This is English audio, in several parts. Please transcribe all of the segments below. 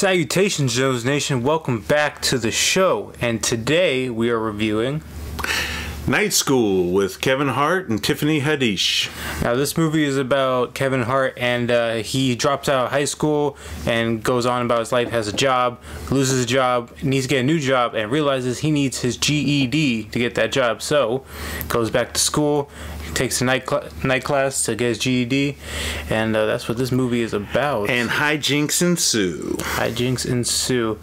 Salutations, Joe's Nation. Welcome back to the show. And today we are reviewing Night School with Kevin Hart and Tiffany Haddish. Now, this movie is about Kevin Hart, and he drops out of high school and goes on about his life, has a job, loses his job, needs to get a new job, and realizes he needs his GED to get that job. So, goes back to school, takes a night class to get his GED, and that's what this movie is about. And hijinks ensue. Hijinks ensue.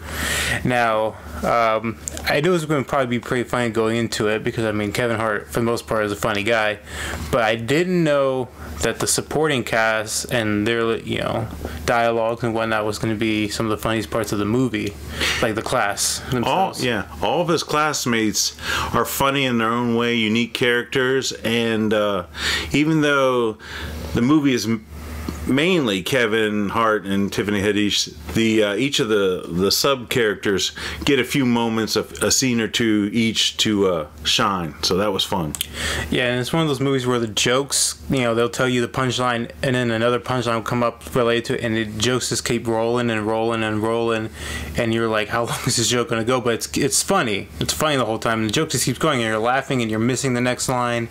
Now, I knew it was going to probably be pretty funny going into it because, I mean, Kevin Hart, for the most part, is a funny guy. But I didn't know that the supporting cast and their, dialogues and whatnot was going to be some of the funniest parts of the movie. Like the class themselves. All of his classmates are funny in their own way, unique characters. And even though the movie is mainly Kevin Hart and Tiffany Haddish, each of the sub characters get a few moments of a scene or two each to shine. So that was fun. Yeah, and it's one of those movies where the jokes, they'll tell you the punchline, and then another punchline will come up related to it, and the jokes just keep rolling and rolling and rolling, and you're like, how long is this joke going to go? But it's funny. It's funny the whole time. And the joke just keeps going, and you're laughing, and you're missing the next line.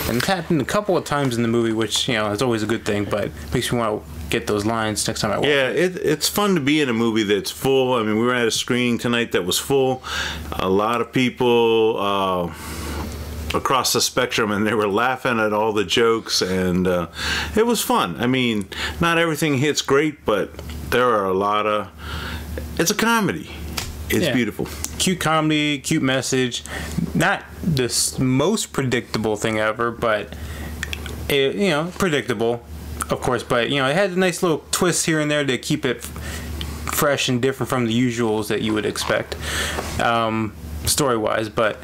And it's happened a couple of times in the movie, which, is always a good thing, but makes me want to get those lines next time I watch it. It's fun to be in a movie that's full. I mean, we were at a screening tonight that was full. A lot of people across the spectrum, and they were laughing at all the jokes, and it was fun. I mean, not everything hits great, but there are a lot of... It's a comedy. It's beautiful. Cute comedy, cute message. Not the most predictable thing ever, but, predictable. Of course, but it had a nice little twist here and there to keep it fresh and different from the usuals that you would expect, story-wise. But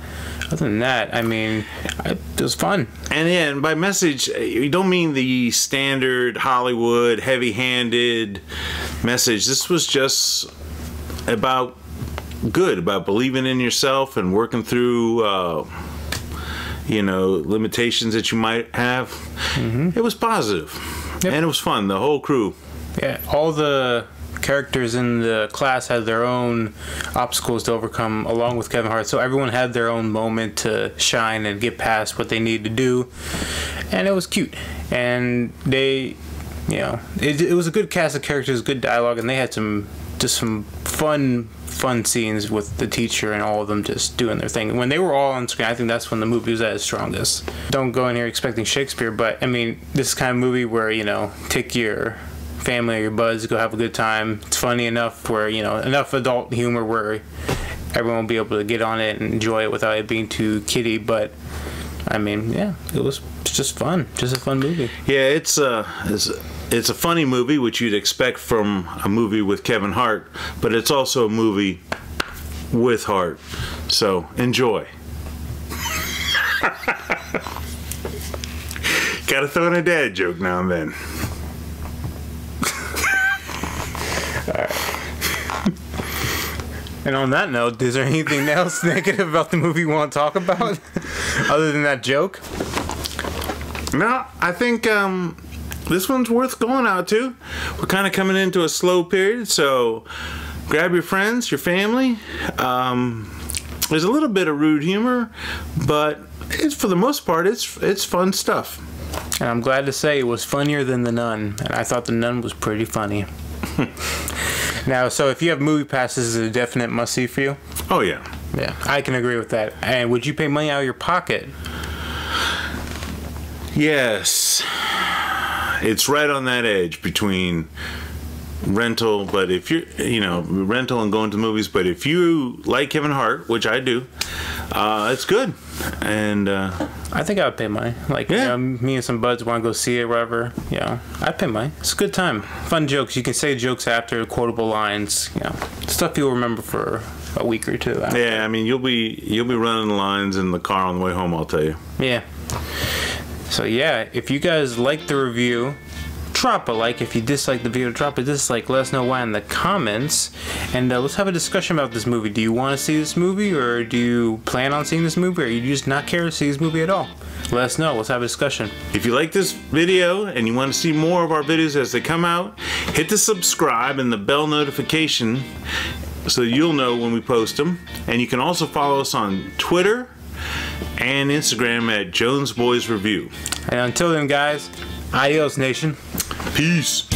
other than that, I mean, it was fun. And by message, you don't mean the standard Hollywood heavy-handed message. This was just about believing in yourself and working through limitations that you might have. It was positive. Yep. And it was fun, the whole crew. Yeah, all the characters in the class had their own obstacles to overcome along with Kevin Hart, so everyone had their own moment to shine and get past what they needed to do, and it was cute. And they, it was a good cast of characters, good dialogue, and they had some fun scenes with the teacher and all of them just doing their thing. When they were all on screen, I think that's when the movie was at its strongest. Don't go in here expecting Shakespeare, but I mean, this is kind of movie where, take your family or your buds, go have a good time. It's funny enough where, enough adult humor where everyone will be able to get on it and enjoy it without it being too kiddie. But I mean, it was just fun. Just a fun movie. Yeah, it's a funny movie, which you'd expect from a movie with Kevin Hart, but it's also a movie with Hart. So enjoy. Gotta throw in a dad joke now and then. And on that note, is there anything else negative about the movie you want to talk about other than that joke? No, I think this one's worth going out to. We're kind of coming into a slow period, so grab your friends, your family. There's a little bit of rude humor, but for the most part, it's fun stuff. And I'm glad to say it was funnier than The Nun, and I thought The Nun was pretty funny. Now, so if you have movie passes, is it a definite must-see for you? Oh, yeah. Yeah, I can agree with that. And would you pay money out of your pocket? Yes. It's right on that edge between rental, but if you're, rental and going to movies, but if you like Kevin Hart, which I do, it's good. And I think I would pay money. Like, me and some buds want to go see it, whatever. I'd pay money. It's a good time. Fun jokes. You can say jokes after, quotable lines. Stuff you'll remember for a week or two after. Yeah, I mean, you'll be running the lines in the car on the way home, I'll tell you. Yeah. So yeah, if you guys like the review, drop a like. If you dislike the video, drop a dislike. Let us know why in the comments. And let's have a discussion about this movie. Do you want to see this movie, or do you plan on seeing this movie, or you just not care to see this movie at all? Let us know. Let's have a discussion. If you like this video and you want to see more of our videos as they come out, hit the subscribe and the bell notification so you'll know when we post them. And you can also follow us on Twitter and Instagram at Jones Boys Review. And until then, guys, adios, nation. Peace.